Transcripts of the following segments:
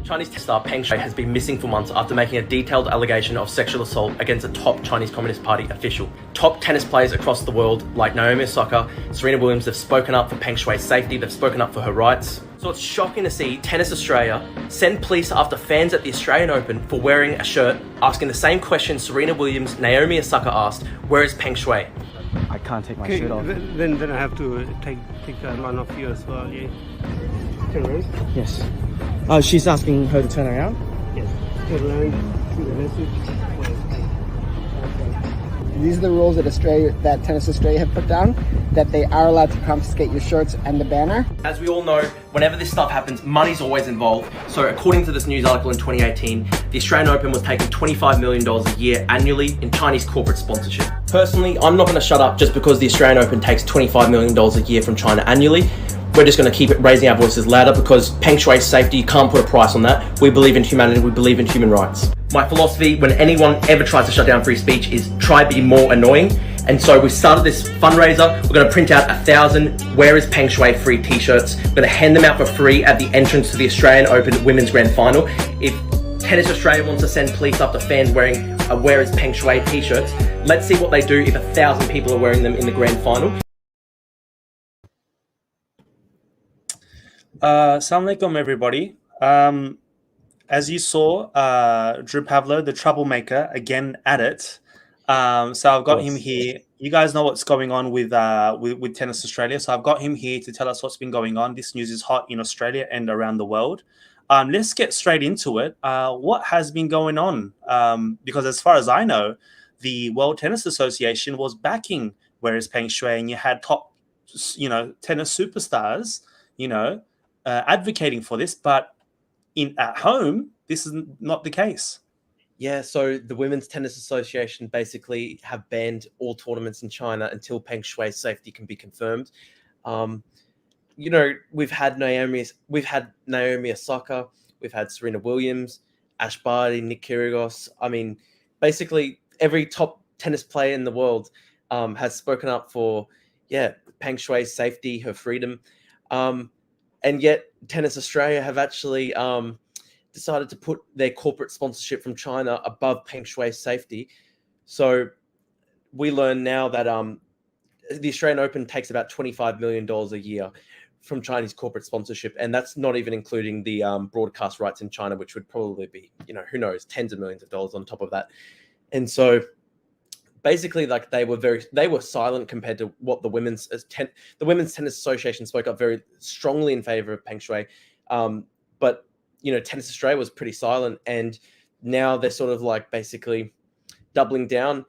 Chinese tennis star Peng Shuai has been missing for months after making a detailed allegation of sexual assault against a top Chinese Communist Party official. Top tennis players across the world, like Naomi Osaka, Serena Williams, have spoken up for Peng Shuai's safety, they've spoken up for her rights. So it's shocking to see Tennis Australia send police after fans at the Australian Open for wearing a shirt asking the same question Serena Williams, Naomi Osaka asked, where is Peng Shuai? I can't take my shirt off. Then I have to take one off you as well. Yeah. Turn around. Yes. She's asking her to turn around? Yes. Turn around. See the message. These are the rules that Tennis Australia have put down, that they are allowed to confiscate your shirts and the banner. As we all know, whenever this stuff happens, money's always involved. So according to this news article in 2018, the Australian Open was taking $25 million a year annually in Chinese corporate sponsorship. Personally, I'm not going to shut up just because the Australian Open takes $25 million a year from China annually. We're just going to keep raising our voices louder because Peng Shuai's safety, you can't put a price on that. We believe in humanity, we believe in human rights. My philosophy when anyone ever tries to shut down free speech is try be more annoying. And so we started this fundraiser. We're going to print out 1,000 Where is Peng Shuai free t-shirts. We're going to hand them out for free at the entrance to the Australian Open Women's Grand Final. If Tennis Australia wants to send police after fans wearing a Where is Peng Shuai t-shirts, let's see what they do if 1,000 people are wearing them in the Grand Final. Assalamu alaikum, everybody. As you saw, Drew Pavlo, the troublemaker, again at it. So I've got him here. You guys know what's going on with Tennis Australia. So I've got him here to tell us what's been going on. This news is hot in Australia and around the world. Let's get straight into it. What has been going on? Because as far as I know, the World Tennis Association was backing Where is Peng Shuai, and you had top, tennis superstars, advocating for this, but at home, this is not the case. Yeah, so the Women's Tennis Association basically have banned all tournaments in China until Peng Shuai's safety can be confirmed. We've had Naomi Osaka, we've had Serena Williams, Ash Barty, Nick Kyrgios. I mean, basically every top tennis player in the world has spoken up for, Peng Shuai's safety, her freedom. And yet Tennis Australia have actually decided to put their corporate sponsorship from China above Peng Shuai's safety. So we learn now that the Australian Open takes about $25 million a year from Chinese corporate sponsorship. And that's not even including the broadcast rights in China, which would probably be, who knows, tens of millions of dollars on top of that. And so basically, like they were silent compared to what the Women's Tennis Association spoke up very strongly in favor of Peng Shuai. But Tennis Australia was pretty silent, and now they're sort of like basically doubling down.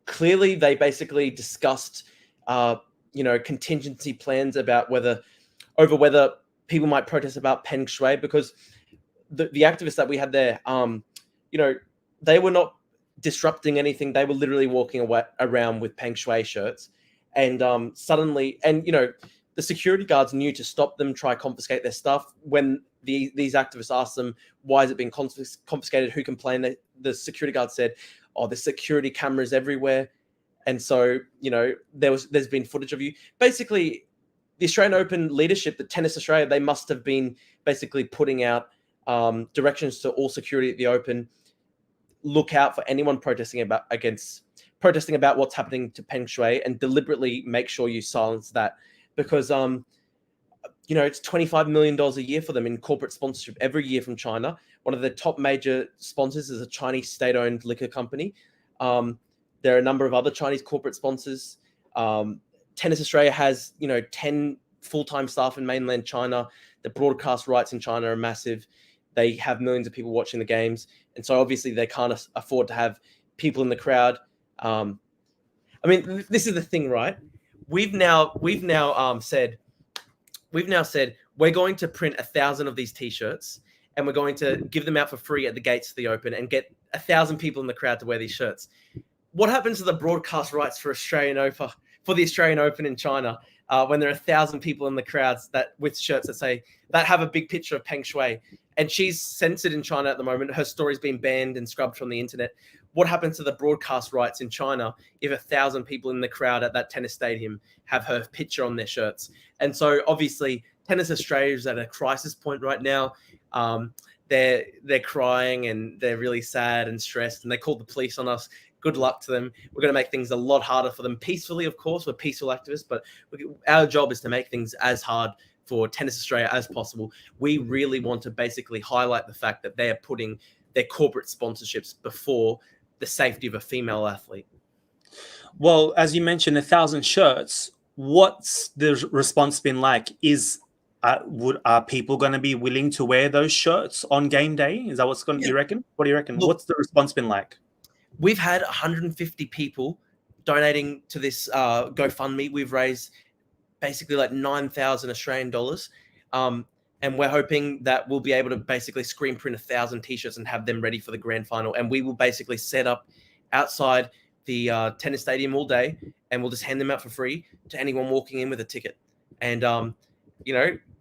Clearly, they basically discussed, contingency plans about whether people might protest about Peng Shuai, because the activists that we had there, they were not disrupting anything. They were literally walking around with Peng Shuai shirts, and suddenly, the security guards knew to stop them, try confiscate their stuff. When these activists asked them, why is it being confiscated? Who complained? The security guard said, oh, there's security cameras everywhere. And so, there's been footage of you. Basically, the Australian Open leadership, the Tennis Australia, they must have been basically putting out directions to all security at the Open. Look out for anyone protesting about what's happening to Peng Shuai, and deliberately make sure you silence that, because it's $25 million a year for them in corporate sponsorship every year from China. One of the top major sponsors is a Chinese state-owned liquor company. There are a number of other Chinese corporate sponsors. Tennis Australia has 10 full-time staff in mainland China. The broadcast rights in China are massive. They have millions of people watching the games, and so obviously they can't afford to have people in the crowd. This is the thing, right? We've now said we're going to print 1,000 of these T-shirts, and we're going to give them out for free at the gates of the Open, and get 1,000 people in the crowd to wear these shirts. What happens to the broadcast rights for the Australian Open in China when there are 1,000 people in the crowds with shirts that have a big picture of Peng Shuai? And she's censored in China at the moment. Her story's been banned and scrubbed from the internet. What happens to the broadcast rights in China if 1,000 people in the crowd at that tennis stadium have her picture on their shirts? And so obviously Tennis Australia is at a crisis point right now. They're crying and they're really sad and stressed, and they called the police on us. Good luck to them. We're going to make things a lot harder for them peacefully, of course. We're peaceful activists, but our job is to make things as hard for Tennis Australia as possible. We really want to basically highlight the fact that they are putting their corporate sponsorships before the safety of a female athlete. Well, as you mentioned, 1,000 shirts. What's the response been like? Are people going to be willing to wear those shirts on game day? Is that what's going to, you reckon? What do you reckon? Look, what's the response been like? We've had 150 people donating to this GoFundMe. We've raised basically like 9,000 Australian dollars. And we're hoping that we'll be able to basically screen print 1,000 t-shirts and have them ready for the grand final. And we will basically set up outside the tennis stadium all day, and we'll just hand them out for free to anyone walking in with a ticket. And,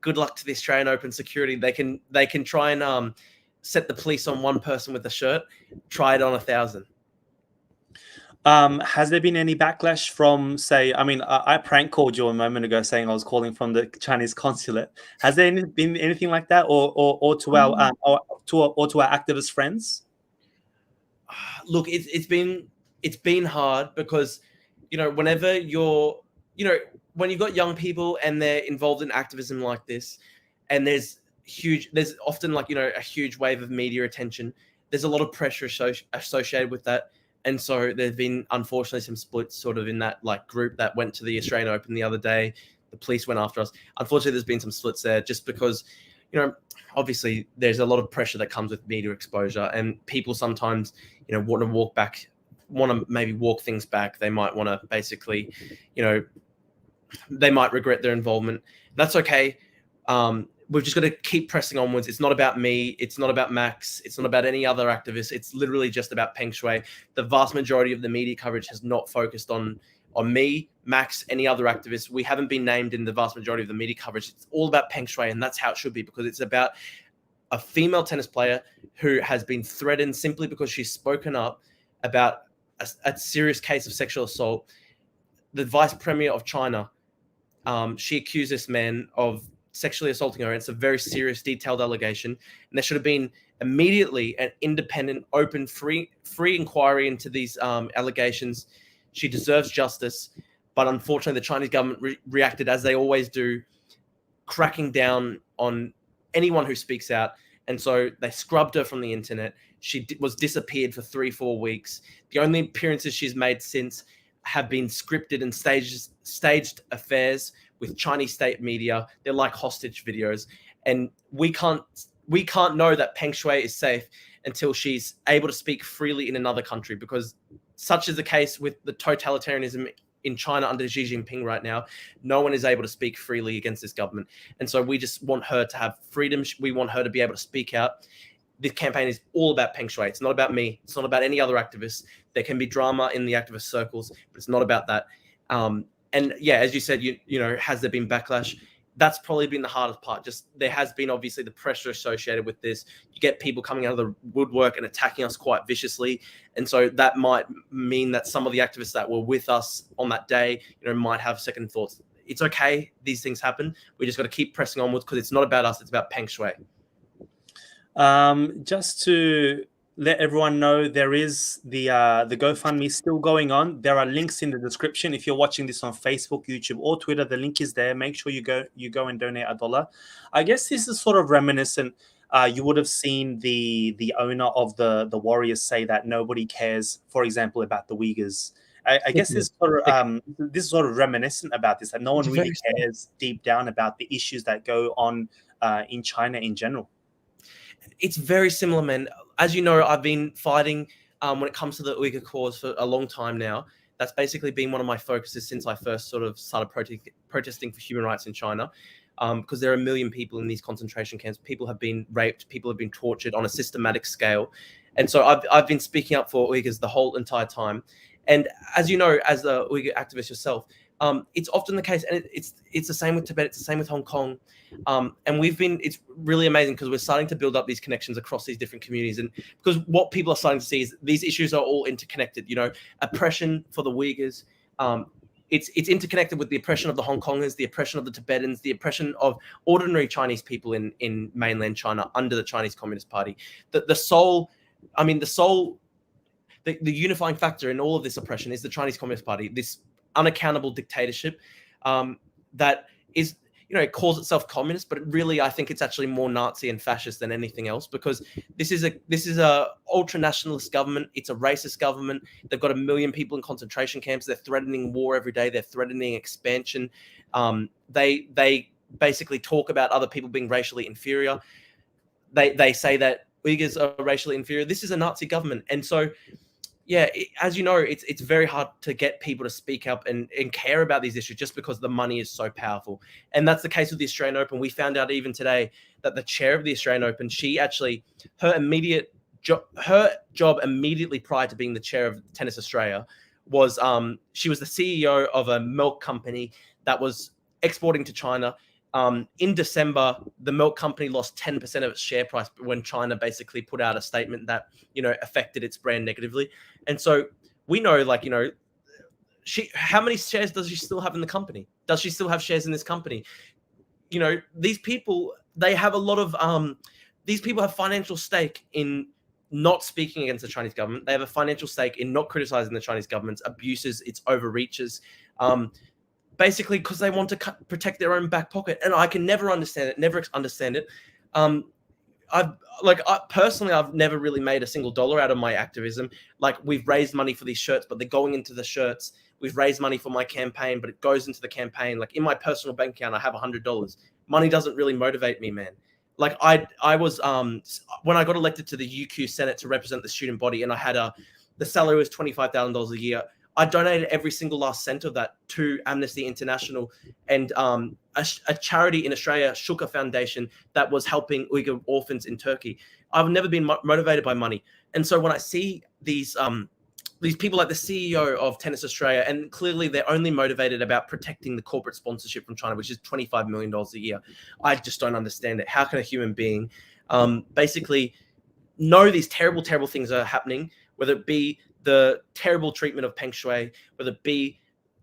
good luck to the Australian Open security. They can try and set the police on one person with a shirt, try it on 1,000. Has there been any backlash from, say, I prank called you a moment ago saying I was calling from the Chinese consulate. Has there been anything like that, or to our activist friends? Look, it's been hard because, whenever when you've got young people and they're involved in activism like this, and there's often a huge wave of media attention. There's a lot of pressure associated with that. And so there's been, unfortunately, some splits sort of in that group that went to the Australian Open the other day. The police went after us. Unfortunately, there's been some splits there just because, obviously there's a lot of pressure that comes with media exposure, and people sometimes, want to maybe walk things back. They might want to basically, they might regret their involvement. That's okay. We've just got to keep pressing onwards. It's not about me. It's not about Max. It's not about any other activist. It's literally just about Peng Shuai. The vast majority of the media coverage has not focused on me, Max, any other activists. We haven't been named in the vast majority of the media coverage. It's all about Peng Shuai, and that's how it should be, because it's about a female tennis player who has been threatened simply because she's spoken up about a serious case of sexual assault. The vice premier of China, she accused this man of sexually assaulting her. It's a very serious, detailed allegation, and there should have been immediately an independent, open, free inquiry into these allegations. She deserves justice, but unfortunately, the Chinese government reacted as they always do, cracking down on anyone who speaks out, and so they scrubbed her from the internet. She was disappeared for 3-4 weeks. The only appearances she's made since have been scripted and staged affairs with Chinese state media. They're like hostage videos, and we can't know that Peng Shuai is safe until she's able to speak freely in another country, because such is the case with the totalitarianism in China under Xi Jinping right now. No one is able to speak freely against this government, and so we just want her to have freedom. We want her to be able to speak out. This campaign is all about Peng Shuai. It's not about me. It's not about any other activists. There can be drama in the activist circles, but it's not about that. And yeah, as you said, has there been backlash? That's probably been the hardest part. Just there has been obviously the pressure associated with this. You get people coming out of the woodwork and attacking us quite viciously. And so that might mean that some of the activists that were with us on that day, might have second thoughts. It's okay. These things happen. We just got to keep pressing onwards, because it's not about us. It's about Peng Shuai. Just to let everyone know, there is the GoFundMe still going on. There are links in the description. If you're watching this on Facebook, YouTube, or Twitter, the link is there. Make sure you go and donate $1. I guess this is sort of reminiscent. You would have seen the owner of the Warriors say that nobody cares, for example, about the Uyghurs. I guess this is sort of reminiscent about this, that no one really cares deep down about the issues that go on in China in general. It's very similar, man. As you know, I've been fighting when it comes to the Uyghur cause for a long time now. That's basically been one of my focuses since I first sort of started protesting for human rights in China, because there are 1 million people in these concentration camps. People have been raped. People have been tortured on a systematic scale. And so I've been speaking up for Uyghurs the whole entire time. And as you know, as a Uyghur activist yourself, it's often the case, and it's the same with Tibet, it's the same with Hong Kong, and it's really amazing because we're starting to build up these connections across these different communities, and because what people are starting to see is these issues are all interconnected. Oppression for the Uyghurs it's interconnected with the oppression of the Hong Kongers, the oppression of the Tibetans, the oppression of ordinary Chinese people in mainland China under the Chinese Communist Party. The unifying factor in all of this oppression is the Chinese Communist Party, this unaccountable dictatorship that is, it calls itself communist, but really I think it's actually more Nazi and fascist than anything else, because this is a ultra nationalist government. It's a racist government. They've got 1 million people in concentration camps. They're threatening war every day. They're threatening expansion. They basically talk about other people being racially inferior. They say that Uyghurs are racially inferior. This is a Nazi government, and so. Yeah, as you know, it's very hard to get people to speak up and care about these issues just because the money is so powerful. And that's the case with the Australian Open. We found out even today that the chair of the Australian Open, her job immediately prior to being the chair of Tennis Australia was she was the CEO of a milk company that was exporting to China. In December, the milk company lost 10% of its share price when China basically put out a statement that, affected its brand negatively. And so we know, how many shares does she still have in the company? Does she still have shares in this company? These people, they have a lot of, these people have financial stake in not speaking against the Chinese government. They have a financial stake in not criticizing the Chinese government's abuses, its overreaches, basically because they want to protect their own back pocket. And I can never understand it. I've never really made a single dollar out of my activism. Like, we've raised money for these shirts, but they're going into the shirts. We've raised money for my campaign, but it goes into the campaign. Like, in my personal bank account, I have $100. Money doesn't really motivate me, man. Like, I was, when I got elected to the UQ Senate to represent the student body, and I had the salary was $25,000 a year. I donated every single last cent of that to Amnesty International and a charity in Australia, Shuka Foundation, that was helping Uyghur orphans in Turkey. I've never been motivated by money. And so when I see these people like the CEO of Tennis Australia, and clearly they're only motivated about protecting the corporate sponsorship from China, which is $25 million a year, I just don't understand it. How can a human being basically know these terrible, terrible things are happening, whether it be the terrible treatment of Peng Shuai, whether it be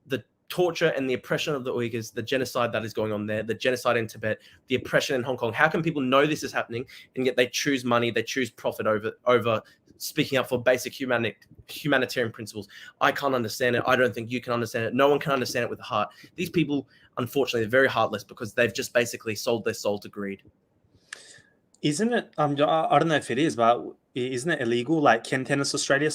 the torture and the oppression of the Uyghurs, the genocide that is going on there, the genocide in Tibet, the oppression in Hong Kong. How can people know this is happening and yet they choose money, they choose profit over speaking up for basic humanitarian principles? I can't understand it. I don't think you can understand it. No one can understand it with the heart. These people, unfortunately, are very heartless because they've just basically sold their soul to greed. Isn't it? I don't know if it is, but isn't it illegal? Like, can Tennis Australia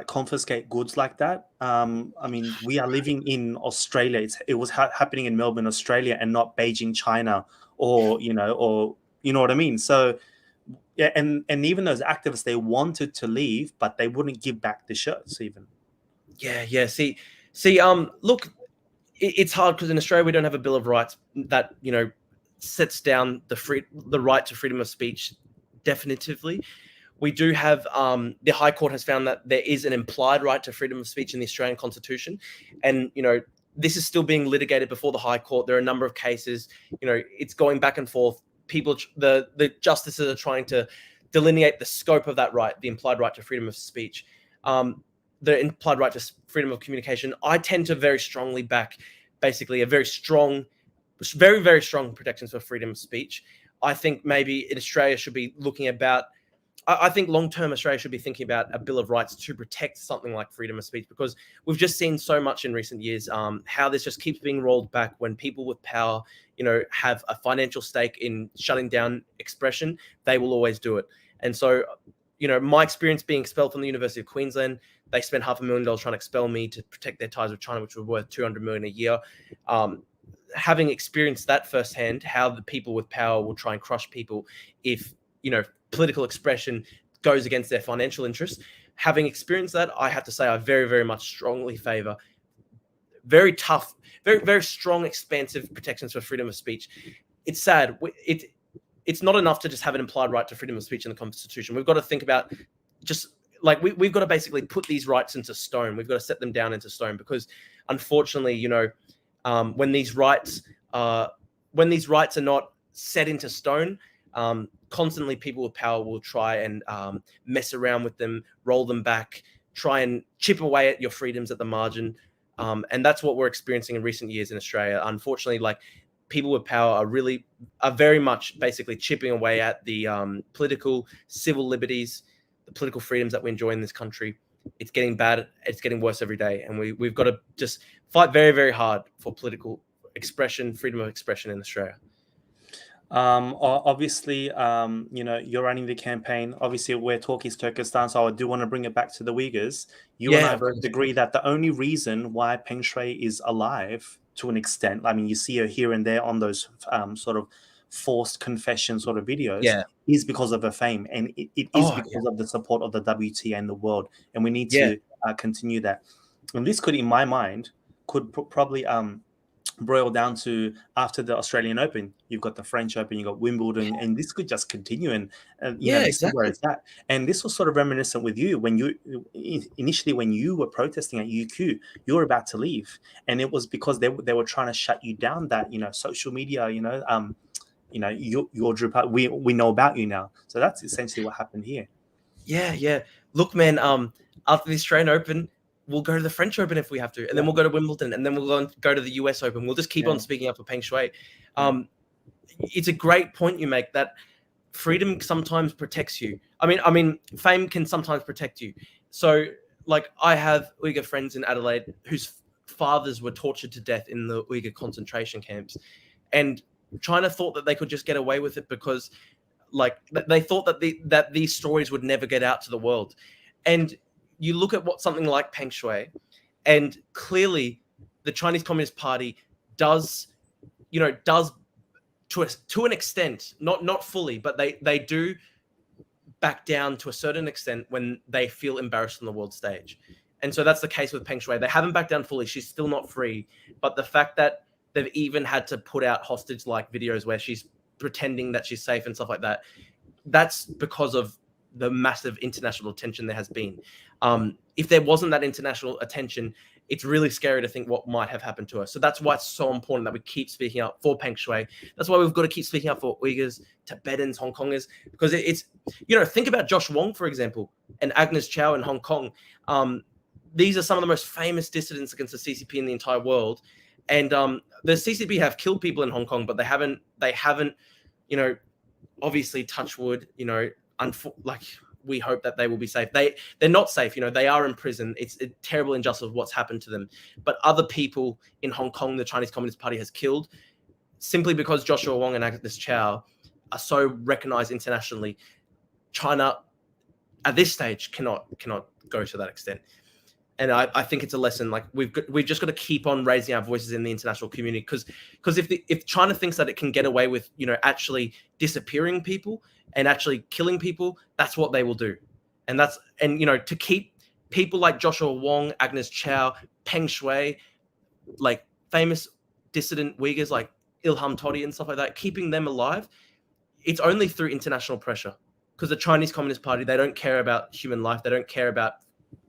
confiscate goods like that? I mean, we are living in Australia. It was happening in Melbourne, Australia, and not Beijing, China, or you know what I mean. So, yeah, and even those activists, they wanted to leave, but they wouldn't give back the shirts even. Yeah. See. Look, it's hard because in Australia we don't have a Bill of Rights that sets down the right to freedom of speech definitively. We do have the High Court has found that there is an implied right to freedom of speech in the Australian Constitution, and this is still being litigated before the High Court. There are a number of cases. It's going back and forth. People, the justices are trying to delineate the scope of that right, the implied right to freedom of speech, the implied right to freedom of communication. I tend to very strongly back basically a very strong, very, very strong protections for freedom of speech. I think maybe in Australia should be looking about, I think long-term Australia should be thinking about a Bill of Rights to protect something like freedom of speech, because we've just seen so much in recent years how this just keeps being rolled back when people with power, have a financial stake in shutting down expression. They will always do it. And so, my experience being expelled from the University of Queensland, they spent $500,000 trying to expel me to protect their ties with China, which were worth $200 million a year. Having experienced that firsthand, how the people with power will try and crush people if, political expression goes against their financial interests. Having experienced that, I have to say I very, very much strongly favor very tough, very, very strong, expansive protections for freedom of speech. It's sad. It's not enough to just have an implied right to freedom of speech in the Constitution. We've got to think about we've got to basically put these rights into stone. We've got to set them down into stone because, unfortunately, when these rights are not set into stone, constantly people with power will try and mess around with them, roll them back, try and chip away at your freedoms at the margin. And that's what we're experiencing in recent years in Australia. Unfortunately, like people with power are very much basically chipping away at the political, civil liberties, the political freedoms that we enjoy in this country. It's getting bad. It's getting worse every day, and we've got to just fight very, very hard for political expression, freedom of expression in Australia. Obviously, you're running the campaign. Obviously, where talk is Turkestan, so I do want to bring it back to the Uyghurs. You and I both agree that the only reason why Peng Shuai is alive to an extent, I mean, you see her here and there on those sort of forced confession sort of videos, is because of her fame, and it is because of the support of the WTA and the world, and we need to continue that. And this could, in my mind, probably boil down to after the Australian Open, you've got the French Open, you've got Wimbledon, and this could just continue. And this is where it's at. And this was sort of reminiscent with you when you initially, when you were protesting at UQ, you were about to leave, and it was because they were trying to shut you down. That social media, you're Drew. We know about you now. So that's essentially what happened here. Yeah. Look, man. After the Australian Open, we'll go to the French Open if we have to, and then we'll go to Wimbledon, and then we'll go to the US Open. We'll just keep on speaking up for Peng Shuai. It's a great point you make that freedom sometimes protects you. I mean, fame can sometimes protect you. So, like, I have Uyghur friends in Adelaide whose fathers were tortured to death in the Uyghur concentration camps, and China thought that they could just get away with it because, like, they thought that these stories would never get out to the world, and you look at what something like Peng Shuai, and clearly the Chinese Communist Party does to an extent, not fully, but they do back down to a certain extent when they feel embarrassed on the world stage. And so that's the case with Peng Shuai. They haven't backed down fully. She's still not free. But the fact that they've even had to put out hostage-like videos where she's pretending that she's safe and stuff like that, that's because of the massive international attention there has been. If there wasn't that international attention, it's really scary to think what might have happened to her. So that's why it's so important that we keep speaking up for Peng Shuai. That's why we've got to keep speaking up for Uyghurs, Tibetans, Hong Kongers, because it's think about Josh Wong, for example, and Agnes Chow in Hong Kong. These are some of the most famous dissidents against the CCP in the entire world. And the CCP have killed people in Hong Kong, but they haven't, obviously, touch wood, we hope that they will be safe. They're not safe. They are in prison. It's a terrible injustice of what's happened to them. But other people in Hong Kong, the Chinese Communist Party has killed simply because Joshua Wong and Agnes Chow are so recognized internationally. China, at this stage, cannot go to that extent. And I think it's a lesson. Like we've just got to keep on raising our voices in the international community, because if China thinks that it can get away with actually disappearing people and actually killing people, that's what they will do. And to keep people like Joshua Wong, Agnes Chow, Peng Shuai, like famous dissident Uyghurs like Ilham Tohti and stuff like that, keeping them alive, it's only through international pressure. Because the Chinese Communist Party, they don't care about human life. They don't care about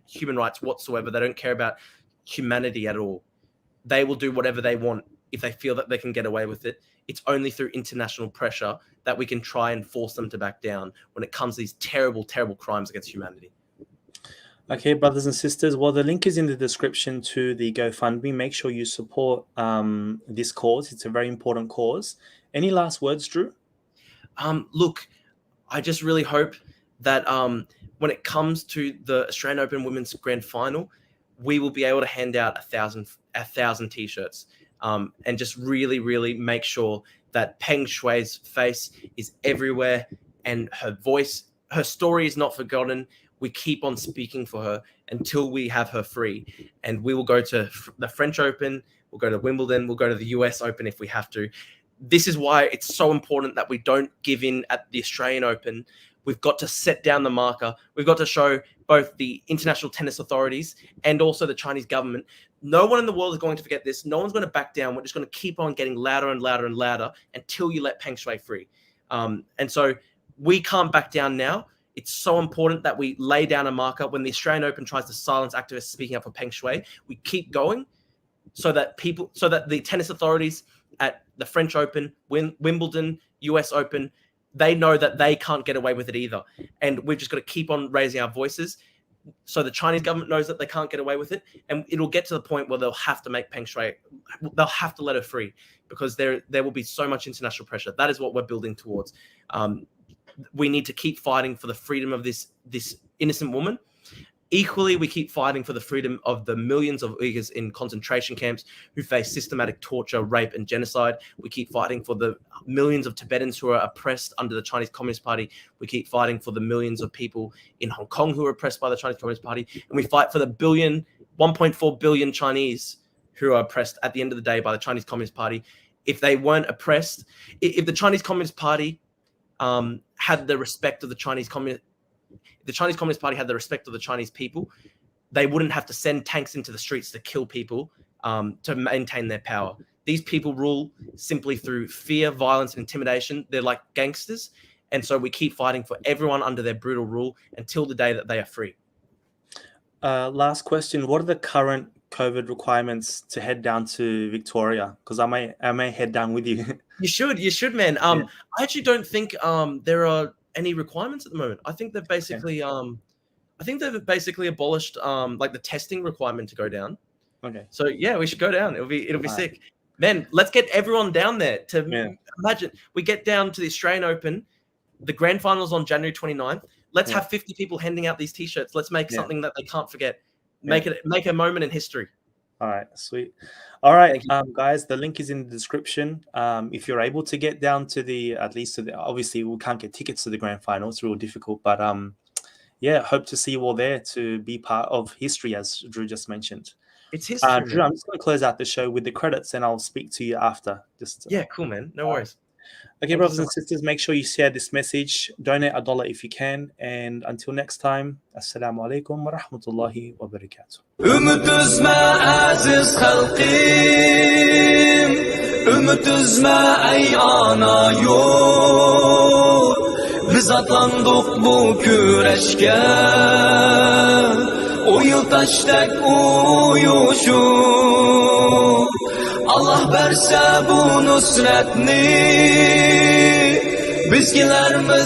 human rights whatsoever. They don't care about humanity at all. They will do whatever they want if they feel that they can get away with it. It's only through international pressure that we can try and force them to back down when it comes to these terrible, terrible crimes against humanity. Okay, brothers and sisters, well, the link is in the description to the GoFundMe. Make sure you support this cause. It's a very important cause. Any last words, Drew? Look, I just really hope that when it comes to the Australian Open Women's Grand Final, we will be able to hand out 1,000 T-shirts, and just really, really make sure that Peng Shuai's face is everywhere and her voice, her story is not forgotten. We keep on speaking for her until we have her free. And we will go to the French Open, we'll go to Wimbledon, we'll go to the US Open if we have to. This is why it's so important that we don't give in at the Australian Open. We've got to set down the marker. We've got to show both the international tennis authorities and also the Chinese government. No one in the world is going to forget this. No one's going to back down. We're just going to keep on getting louder and louder and louder until you let Peng Shuai free. And so we can't back down now. It's so important that we lay down a marker. When the Australian Open tries to silence activists speaking up for Peng Shuai, we keep going so that the tennis authorities at the French Open, Wimbledon, US Open, they know that they can't get away with it either. And we've just got to keep on raising our voices. So the Chinese government knows that they can't get away with it, and it'll get to the point where they'll have to make Peng Shuai, they'll have to let her free because there will be so much international pressure. That is what we're building towards. We need to keep fighting for the freedom of this innocent woman. Equally, we keep fighting for the freedom of the millions of Uyghurs in concentration camps who face systematic torture, rape, and genocide. We keep fighting for the millions of Tibetans who are oppressed under the Chinese Communist Party. We keep fighting for the millions of people in Hong Kong who are oppressed by the Chinese Communist Party. And we fight for the 1.4 billion Chinese who are oppressed at the end of the day by the Chinese Communist Party. If they weren't oppressed, if the Chinese Communist Party had the respect of the Chinese Communist Party had the respect of the Chinese people, they wouldn't have to send tanks into the streets to kill people to maintain their power. These people rule simply through fear, violence, and intimidation. They're like gangsters. And so we keep fighting for everyone under their brutal rule until the day that they are free. Last question. What are the current COVID requirements to head down to Victoria? Because I may head down with you. You should, man. I actually don't think there are any requirements at the moment. I think they've basically abolished like the testing requirement to go down. Okay. So yeah, we should go down. It'll be sick. Man, let's get everyone down there to imagine we get down to the Australian Open, the grand finals on January 29th. Let's have 50 people handing out these t-shirts. Let's make something that they can't forget. Make a moment in history. All right, sweet. All right, guys, the link is in the description. If you're able to get down to obviously we can't get tickets to the grand final. It's real difficult, but hope to see you all there to be part of history, as Drew just mentioned. It's history. Drew, I'm just going to close out the show with the credits, and I'll speak to you after. Cool, man. No worries. Okay, brothers and sisters, make sure you share this message. Donate $1 if you can. And until next time, Assalamu alaikum wa rahmatullahi wa barakatuh. Ümit üzme aziz halqim, ümit üzme ey ana yurt. Biz atlandık bu güreşke, o yıl taştak uyuşup. Allah verse bu nusretni, bizgilerimiz